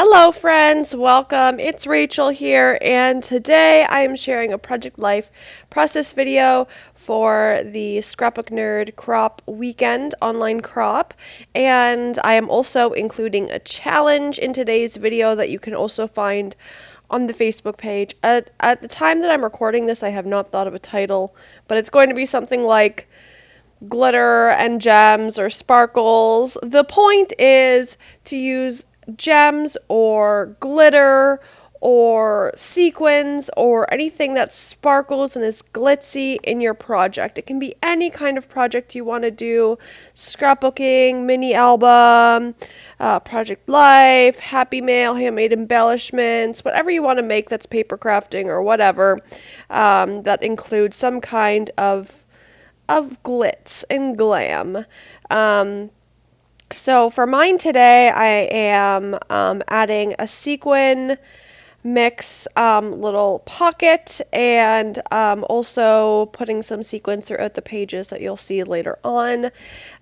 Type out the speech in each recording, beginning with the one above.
Hello friends, welcome. It's Rachel here, and today I am sharing a Project Life process video for the Scrapbook Nerd Crop Weekend online crop, and I am also including a challenge in today's video that you can also find on the Facebook page. At the time that I'm recording this, I have not thought of a title, but it's going to be something like glitter and gems or sparkles. The point is to use gems or glitter or sequins or anything that sparkles and is glitzy in your project. It can be any kind of project you want to do: scrapbooking, mini album, Project Life, Happy Mail, handmade embellishments, whatever you want to make that's paper crafting or whatever, that includes some kind of glitz and glam. So for mine today, I am adding a sequin mix little pocket, and also putting some sequins throughout the pages that you'll see later on.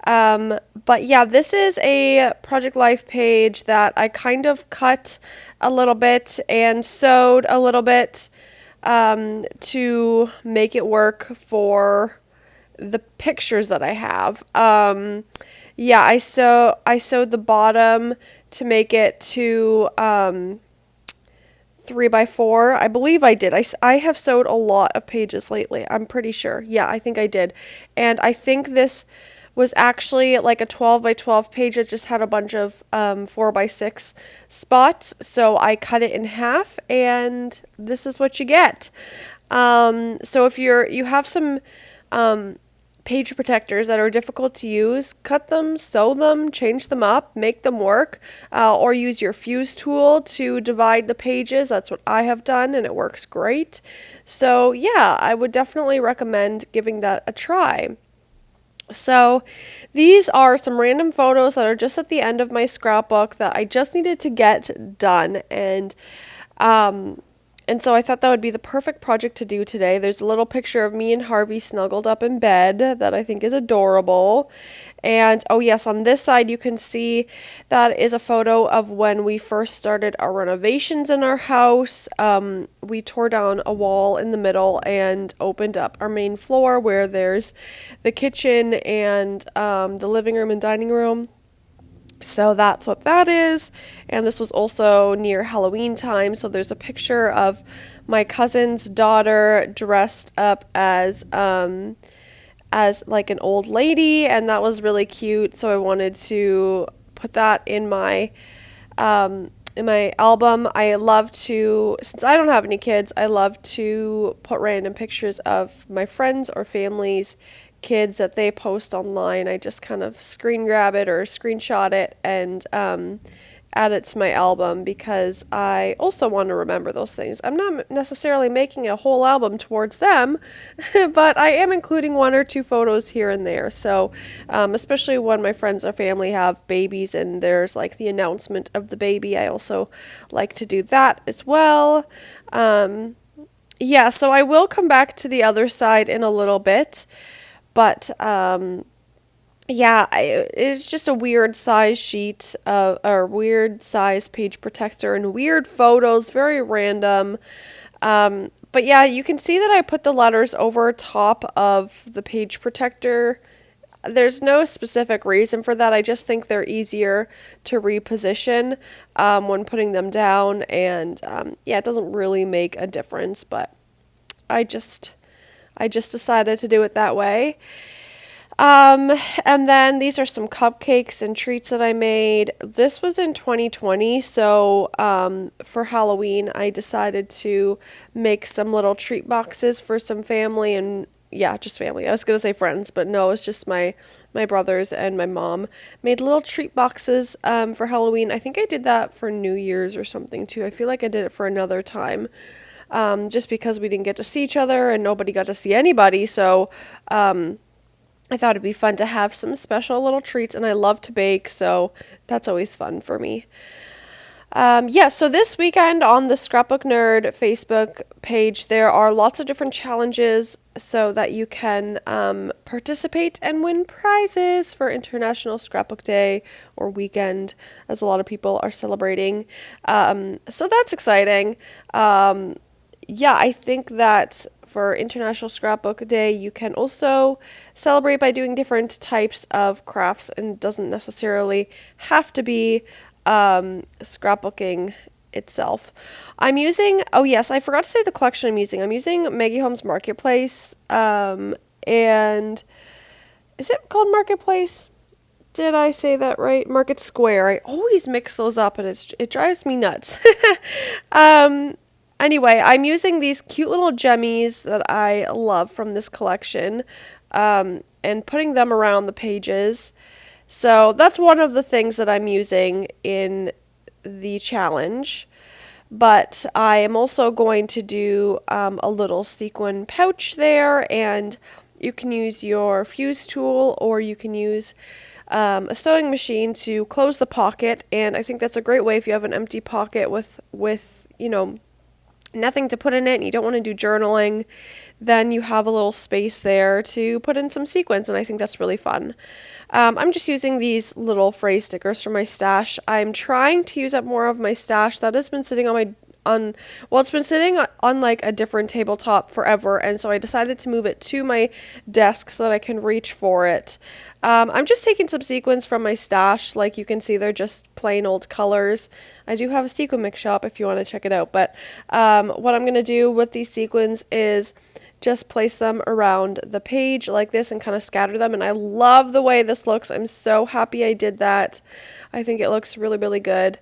But yeah, this is a Project Life page that I kind of cut a little bit and sewed a little bit to make it work for the pictures that I have. Yeah, I sewed the bottom to make it to 3x4. I believe I did. I have sewed a lot of pages lately. I'm pretty sure. Yeah, I think I did. And I think this was actually like a 12x12 page that just had a bunch of 4x6 spots. So I cut it in half, and this is what you get. So if you have some page protectors that are difficult to use, cut them, sew them, change them up, make them work, or use your fuse tool to divide the pages. That's what I have done, and it works great. So yeah, I would definitely recommend giving that a try. So these are some random photos that are just at the end of my scrapbook that I just needed to get done, and so I thought that would be the perfect project to do today. There's a little picture of me and Harvey snuggled up in bed that I think is adorable. And oh yes, on this side you can see that is a photo of when we first started our renovations in our house. We tore down a wall in the middle and opened up our main floor where there's the kitchen and the living room and dining room. So that's what that is. And this was also near Halloween time. So there's a picture of my cousin's daughter dressed up as like an old lady, and that was really cute. So I wanted to put that in my album. I love to, since I don't have any kids, I love to put random pictures of my friends or family's kids that they post online. I just kind of screen grab it or screenshot it and add it to my album, because I also want to remember those things. I'm not necessarily making a whole album towards them, but I am including one or two photos here and there. So especially when my friends or family have babies and there's like the announcement of the baby, I also like to do that as well. Yeah, so I will come back to the other side in a little bit. But yeah, it's just a weird size sheet or weird size page protector and weird photos, very random. But yeah, you can see that I put the letters over top of the page protector. There's no specific reason for that. I just think they're easier to reposition when putting them down. And yeah, it doesn't really make a difference, but I just decided to do it that way. And then these are some cupcakes and treats that I made. This was in 2020, so for Halloween I decided to make some little treat boxes for some family, and yeah, just family. I was gonna say friends, but no, it's just my brothers and my mom made little treat boxes for Halloween. I think I did that for New Year's or something too. I feel like I did it for another time. Just because we didn't get to see each other and nobody got to see anybody. So I thought it'd be fun to have some special little treats, and I love to bake, so that's always fun for me. Yeah, so this weekend on the Scrapbook Nerd Facebook page, there are lots of different challenges so that you can participate and win prizes for International Scrapbook Day or weekend, as a lot of people are celebrating. So that's exciting. Yeah, I think that for International Scrapbook Day, you can also celebrate by doing different types of crafts, and it doesn't necessarily have to be scrapbooking itself. I'm using, oh yes, I forgot to say the collection I'm using. I'm using Maggie Holmes Marketplace, and is it called Marketplace? Did I say that right? Market Square. I always mix those up, and it drives me nuts. um, Anyway, I'm using these cute little gemmies that I love from this collection, and putting them around the pages. So that's one of the things that I'm using in the challenge. But I am also going to do a little sequin pouch there, and you can use your fuse tool, or you can use a sewing machine to close the pocket. And I think that's a great way if you have an empty pocket with nothing to put in it and you don't want to do journaling, then you have a little space there to put in some sequins, and I think that's really fun. I'm just using these little phrase stickers from my stash. I'm trying to use up more of my stash that has been sitting it's been sitting on like a different tabletop forever, and so I decided to move it to my desk so that I can reach for it. I'm just taking some sequins from my stash. Like you can see, they're just plain old colors. I do have a sequin mix shop if you want to check it out, but what I'm going to do with these sequins is just place them around the page like this and kind of scatter them, and I love the way this looks. I'm so happy I did that. I think it looks really, really good.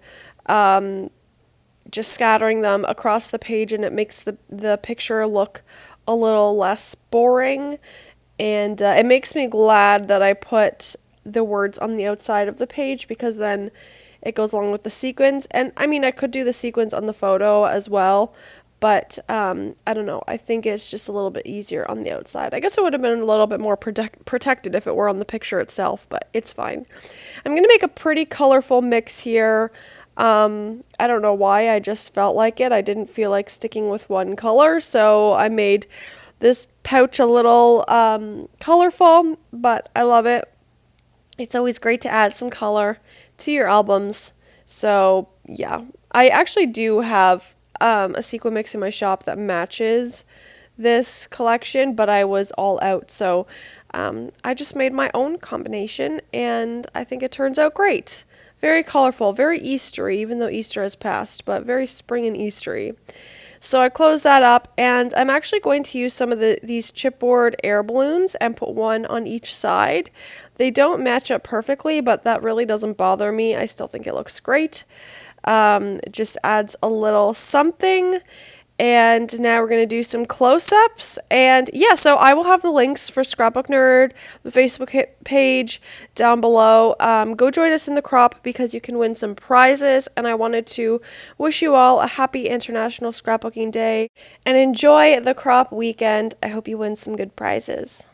Just scattering them across the page, and it makes the picture look a little less boring, and it makes me glad that I put the words on the outside of the page, because then it goes along with the sequins. And I mean, I could do the sequins on the photo as well, but I don't know, I think it's just a little bit easier on the outside. I guess it would have been a little bit more protected if it were on the picture itself, but it's fine. I'm going to make a pretty colorful mix here. I don't know why, I just felt like it. I didn't feel like sticking with one color, so I made this pouch a little colorful, but I love it. It's always great to add some color to your albums. So yeah, I actually do have a sequin mix in my shop that matches this collection, but I was all out, so I just made my own combination, and I think it turns out great. Very colorful, very Eastery, even though Easter has passed, but very spring and Eastery. So I closed that up, and I'm actually going to use some of these chipboard air balloons and put one on each side. They don't match up perfectly, but that really doesn't bother me. I still think it looks great. It just adds a little something. And now we're going to do some close-ups. And yeah, so I will have the links for Scrapbook Nerd, the Facebook page down below. Go join us in the crop, because you can win some prizes. And I wanted to wish you all a happy International Scrapbooking Day and enjoy the crop weekend. I hope you win some good prizes.